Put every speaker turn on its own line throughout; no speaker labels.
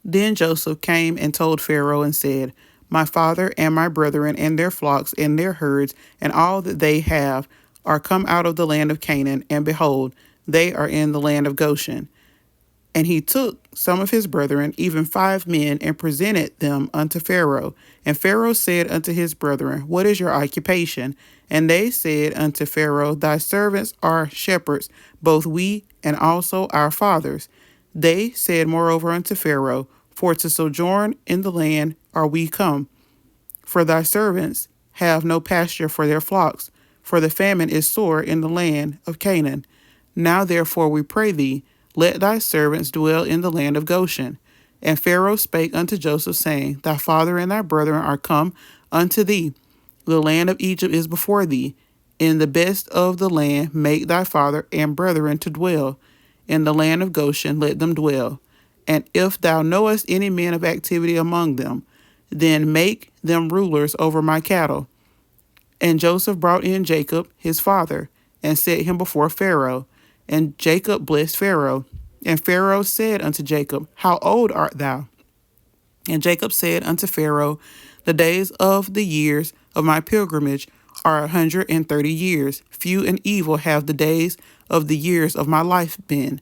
Then Joseph came and told Pharaoh and said, My father and my brethren and their flocks and their herds and all that they have are come out of the land of Canaan, and behold, they are in the land of Goshen. And he took some of his brethren, even 5 men, and presented them unto Pharaoh. And Pharaoh said unto his brethren, What is your occupation? And they said unto Pharaoh, Thy servants are shepherds, both we and also our fathers. They said moreover unto Pharaoh, For to sojourn in the land are we come. For thy servants have no pasture for their flocks, for the famine is sore in the land of Canaan. Now therefore we pray thee, let thy servants dwell in the land of Goshen. And Pharaoh spake unto Joseph, saying, Thy father and thy brethren are come unto thee. The land of Egypt is before thee. In the best of the land make thy father and brethren to dwell. In the land of Goshen let them dwell. And if thou knowest any men of activity among them, then make them rulers over my cattle. And Joseph brought in Jacob his father, and set him before Pharaoh. And Jacob blessed Pharaoh. And Pharaoh said unto Jacob, How old art thou? And Jacob said unto Pharaoh, The days of the years of my pilgrimage are 130 years. Few and evil have the days of the years of my life been,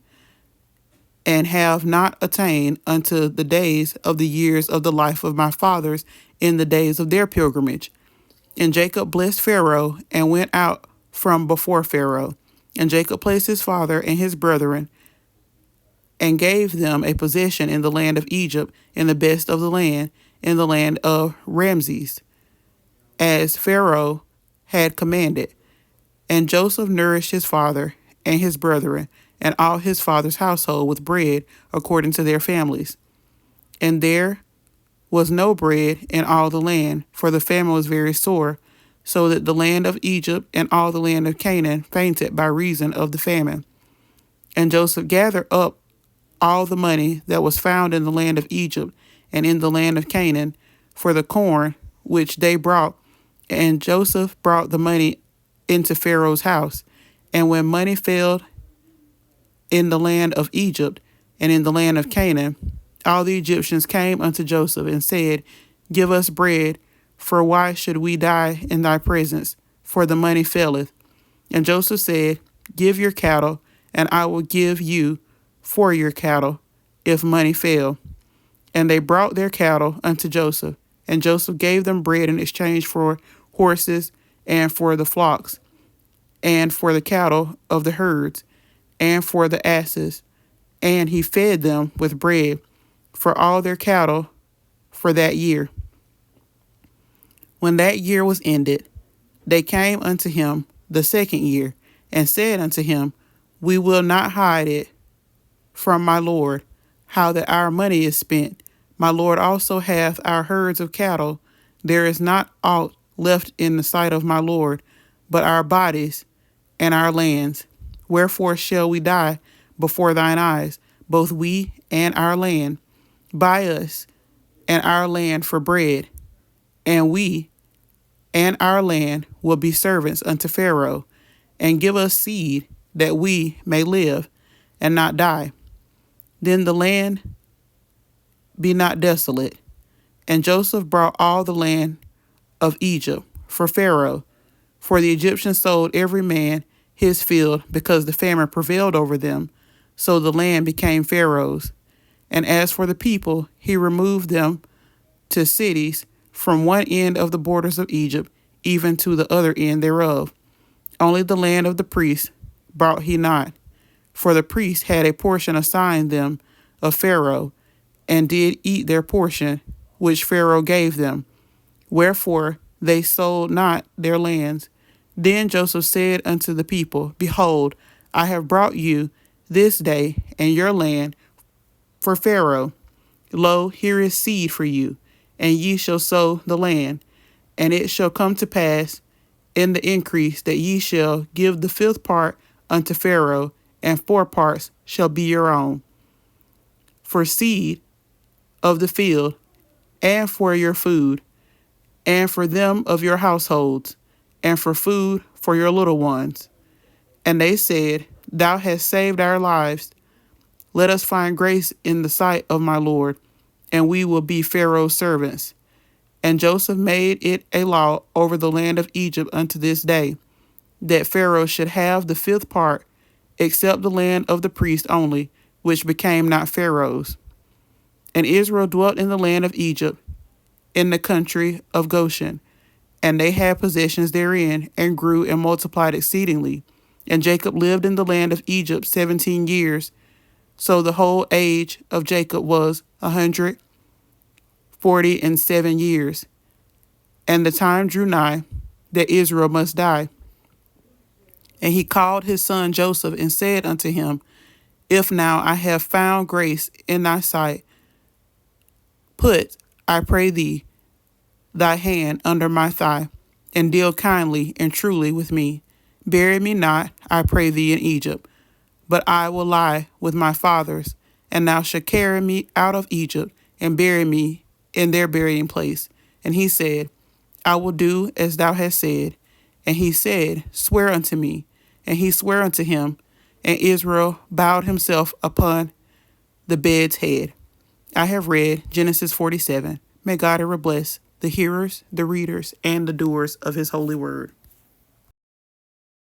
and have not attained unto the days of the years of the life of my fathers in the days of their pilgrimage. And Jacob blessed Pharaoh, and went out from before Pharaoh. And Jacob placed his father and his brethren, and gave them a possession in the land of Egypt, in the best of the land, in the land of Ramses, as Pharaoh had commanded. And Joseph nourished his father and his brethren, and all his father's household with bread according to their families. And there was no bread in all the land, for the famine was very sore, so that the land of Egypt and all the land of Canaan fainted by reason of the famine. And Joseph gathered up all the money that was found in the land of Egypt and in the land of Canaan for the corn which they brought. And Joseph brought the money into Pharaoh's house. And when money failed in the land of Egypt and in the land of Canaan, all the Egyptians came unto Joseph and said, Give us bread, for why should we die in thy presence? For the money faileth. And Joseph said, Give your cattle, and I will give you for your cattle, if money fail. And they brought their cattle unto Joseph, and Joseph gave them bread in exchange for horses, and for the flocks, and for the cattle of the herds, and for the asses, and he fed them with bread for all their cattle for that year. When that year was ended, they came unto him the second year, and said unto him, We will not hide it from my lord, how that our money is spent. My lord also hath our herds of cattle. There is not aught left in the sight of my lord, but our bodies and our lands. Wherefore shall we die before thine eyes, both we and our land? Buy us and our land for bread, and we and our land will be servants unto Pharaoh, and give us seed, that we may live and not die. Then the land be not desolate. And Joseph brought all the land of Egypt for Pharaoh, for the Egyptians sold every man his field, because the famine prevailed over them. So the land became Pharaoh's. And as for the people, he removed them to cities from one end of the borders of Egypt, even to the other end thereof. Only the land of the priests brought he not, for the priests had a portion assigned them of Pharaoh, and did eat their portion, which Pharaoh gave them. Wherefore they sold not their lands. Then Joseph said unto the people, Behold, I have brought you this day and your land for Pharaoh. Lo, here is seed for you, and ye shall sow the land. And it shall come to pass in the increase that ye shall give the fifth part unto Pharaoh, and 4 parts shall be your own, for seed of the field, and for your food, and for them of your households, and for food for your little ones. And they said, Thou hast saved our lives. Let us find grace in the sight of my Lord, and we will be Pharaoh's servants. And Joseph made it a law over the land of Egypt unto this day, that Pharaoh should have the fifth part, except the land of the priests only, which became not Pharaoh's. And Israel dwelt in the land of Egypt, in the country of Goshen, and they had possessions therein, and grew and multiplied exceedingly. And Jacob lived in the land of Egypt 17 years. So the whole age of Jacob was 147 years. And the time drew nigh that Israel must die. And he called his son Joseph, and said unto him, If now I have found grace in thy sight, put, I pray thee, thy hand under my thigh, and deal kindly and truly with me. Bury me not, I pray thee, in Egypt, but I will lie with my fathers, and thou shalt carry me out of Egypt, and bury me in their burying place. And he said, I will do as thou hast said. And he said, Swear unto me. And he sware unto him, and Israel bowed himself upon the bed's head. I have read Genesis 47. May God ever bless the hearers, the readers, and the doers of his holy word.